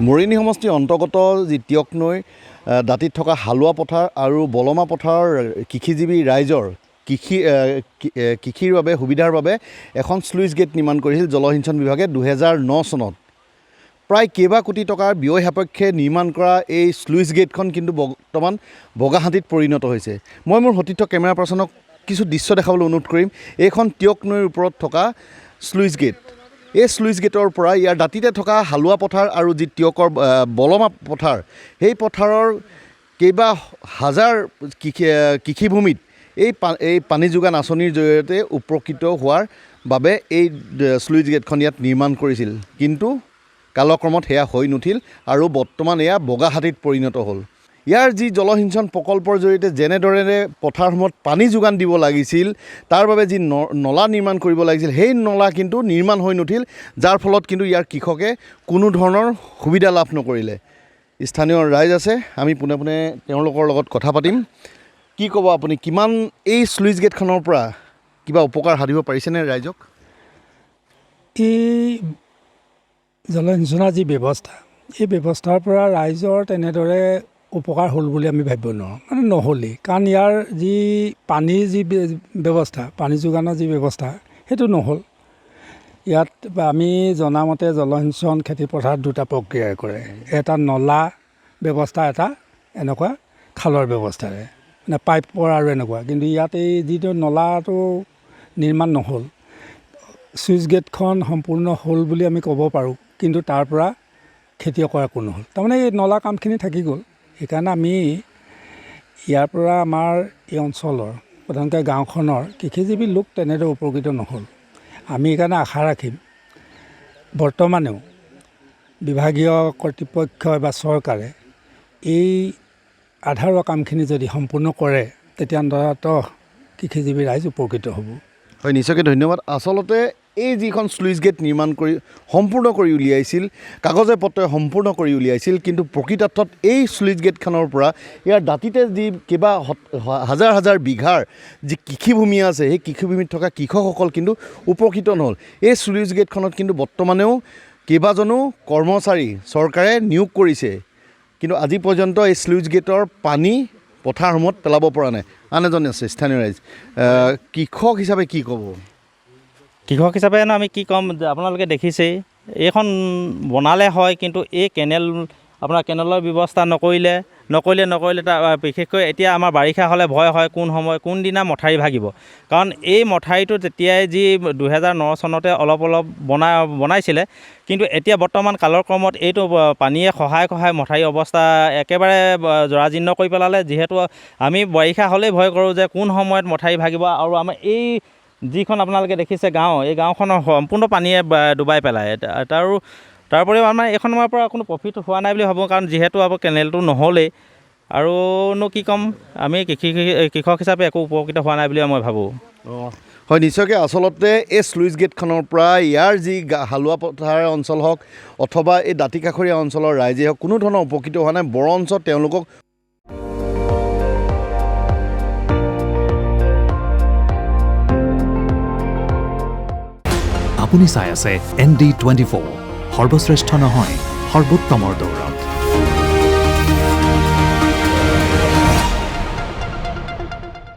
মৰিনী সমষ্টিৰ অন্তৰ্গত যি টিয়ক নৈ দাঁতিত থকা হালোৱা পথাৰ আৰু বলমা পথাৰৰ কৃষিজীৱী ৰাইজৰ কৃষিৰ বাবে সুবিধাৰ বাবে এখন স্লুইচ গেট নিৰ্মাণ কৰিছিল জলসিঞ্চন বিভাগে 2009 চনত। প্ৰায় কেইবা কোটি টকাৰ ব্যয় সাপেক্ষে নিৰ্মাণ কৰা এই স্লুইচ গেটখন কিন্তু বৰ্তমান বগাহাতীত পৰিণত হৈছে। মই মোৰ সতীৰ্থ কেমেৰা পাৰ্চনক কিছু দৃশ্য দেখাবলৈ অনুৰোধ কৰিম। এইখন টিয়ক নৈৰ ওপৰত থকা স্লুইচ গেট। এই স্লুইচ গেটৰ পৰা ইয়াৰ দাঁতিতে থকা হালোৱা পথাৰ আৰু যি টিয়কৰ বলমা পথাৰ, সেই পথাৰৰ কেইবা হাজাৰ কৃষিভূমিত এই পানী যোগান আঁচনিৰ জৰিয়তে উপকৃত হোৱাৰ বাবে এই স্লুইচ গেটখন ইয়াত নিৰ্মাণ কৰিছিল। কিন্তু কালক্ৰমত সেয়া হৈ নুঠিল আৰু বৰ্তমান এয়া বগাহাতীত পৰিণত হ'ল। ইয়াৰ যি জলসিঞ্চন প্ৰকল্পৰ জৰিয়তে যেনেদৰে পথাৰসমূহত পানী যোগান দিব লাগিছিল, তাৰ বাবে যি নলা নিৰ্মাণ কৰিব লাগিছিল, সেই নলা কিন্তু নিৰ্মাণ হৈ নুঠিল, যাৰ ফলত কিন্তু ইয়াৰ কৃষকে কোনো ধৰণৰ সুবিধা লাভ নকৰিলে। স্থানীয় ৰাইজ আছে, আমি পোনে পোনে তেওঁলোকৰ লগত কথা পাতিম। কি ক'ব আপুনি, কিমান এই স্লুইচ গেটখনৰ পৰা কিবা উপকাৰ সাধিব পাৰিছেনে ৰাইজক? এই জলসিঞ্চনৰ যি ব্যৱস্থা, এই ব্যৱস্থাৰ পৰা ৰাইজৰ তেনেদৰে উপকাৰ হ'ল বুলি আমি ভাবিব নোৱাৰোঁ, মানে নহ'লেই। কাৰণ ইয়াৰ যি পানীৰ যি ব্যৱস্থা, পানী যোগানৰ যি ব্যৱস্থা, সেইটো নহ'ল। ইয়াত আমি জনামতে জলসিঞ্চন খেতিপথাৰত দুটা প্ৰক্ৰিয়াৰে কৰে, এটা নলা ব্যৱস্থা, এটা এনেকুৱা খালৰ ব্যৱস্থাৰে, মানে পাইপৰ আৰু এনেকুৱা। কিন্তু ইয়াত এই যিটো নলাটো নিৰ্মাণ নহ'ল, চুইচ গেটখন সম্পূৰ্ণ হ'ল বুলি আমি ক'ব পাৰোঁ, কিন্তু তাৰ পৰা খেতিয়কৰ একো নহ'ল। তাৰমানে এই নলা কামখিনি থাকি গ'ল। সেইকাৰণে আমি ইয়াৰ পৰা আমাৰ এই অঞ্চলৰ প্ৰধানকৈ গাঁওখনৰ কৃষিজীৱী লোক তেনেদৰে উপকৃত নহ'ল। আমি সেইকাৰণে আশা ৰাখিম বৰ্তমানেও বিভাগীয় কৰ্তৃপক্ষ বা চৰকাৰে এই আধাৰৰ কামখিনি যদি সম্পূৰ্ণ কৰে, তেতিয়া অন্ততঃ কৃষিজীৱী ৰাইজ উপকৃত হ'ব। হয়, নিশ্চয়কৈ ধন্যবাদ। আচলতে এই যিখন স্লুইচ গেট নিৰ্মাণ কৰি সম্পূৰ্ণ কৰি উলিয়াইছিল, কাগজে পত্ৰই সম্পূৰ্ণ কৰি উলিয়াইছিল, কিন্তু প্ৰকৃতাৰ্থত এই স্লুইচ গেটখনৰ পৰা ইয়াৰ দাঁতিতে যি কেইবা হাজাৰ হাজাৰ বিঘাৰ যি কৃষিভূমি আছে, সেই কৃষিভূমিত থকা কৃষকসকল কিন্তু উপকৃত নহ'ল। এই স্লুইচ গেটখনত কিন্তু বৰ্তমানেও কেইবাজনো কৰ্মচাৰী চৰকাৰে নিয়োগ কৰিছে, কিন্তু আজি পৰ্যন্ত এই স্লুইচ গেটৰ পানী পথাৰসমূহত পেলাব পৰা নাই। আন এজন আছে স্থানীয় ৰাইজ, কৃষক হিচাপে কি ক'ব? কৃষক হিচাপে আমি কি ক'ম, আপোনালোকে দেখিছেই এইখন বনালে হয়, কিন্তু এই কেনেলৰ ব্যৱস্থা নকৰিলে তাৰ বিশেষকৈ এতিয়া আমাৰ বাৰিষা হ'লে ভয় হয় কোনদিনা মথাউৰি ভাগিব। কাৰণ এই মথাউৰিটো তেতিয়াই যি 2009 চনতে অলপ বনাইছিলে, কিন্তু এতিয়া বৰ্তমান কালৰ ক্ৰমত এইটো পানীয়ে খহাই মথাউৰি অৱস্থা একেবাৰে জৰাজীৰ্ণ কৰি পেলালে। যিহেতু আমি বাৰিষা হ'লেই ভয় কৰোঁ যে কোন সময়ত মথাউৰি ভাগিব, আৰু আমাৰ এই যিখন আপোনালোকে দেখিছে গাঁও, এই গাঁওখনৰ সম্পূৰ্ণ পানীয়ে ডুবাই পেলায়। তাৰোপৰিও আমাৰ এইখনৰ পৰা কোনো প্ৰফিট হোৱা নাই বুলি ভাবোঁ, কাৰণ যিহেতু আকৌ কেনেলটো নহ'লেই। আৰুনো কি ক'ম, আমি কৃষক হিচাপে একো উপকৃত হোৱা নাই বুলি মই ভাবোঁ। হয়, নিশ্চয়কৈ। আচলতে এই স্লুইচ গেটখনৰ পৰা ইয়াৰ যি হালোৱা পথাৰ অঞ্চল হওক অথবা এই দাঁতি কাষৰীয়া অঞ্চলৰ ৰাইজেই হওক, কোনো ধৰণৰ উপকৃত হোৱা নাই, বৰঞ্চ তেওঁলোকক আপুনি চাই আছে ND24, সৰ্বশ্ৰেষ্ঠ নহয়, সৰ্বোত্তমৰ দৌৰত।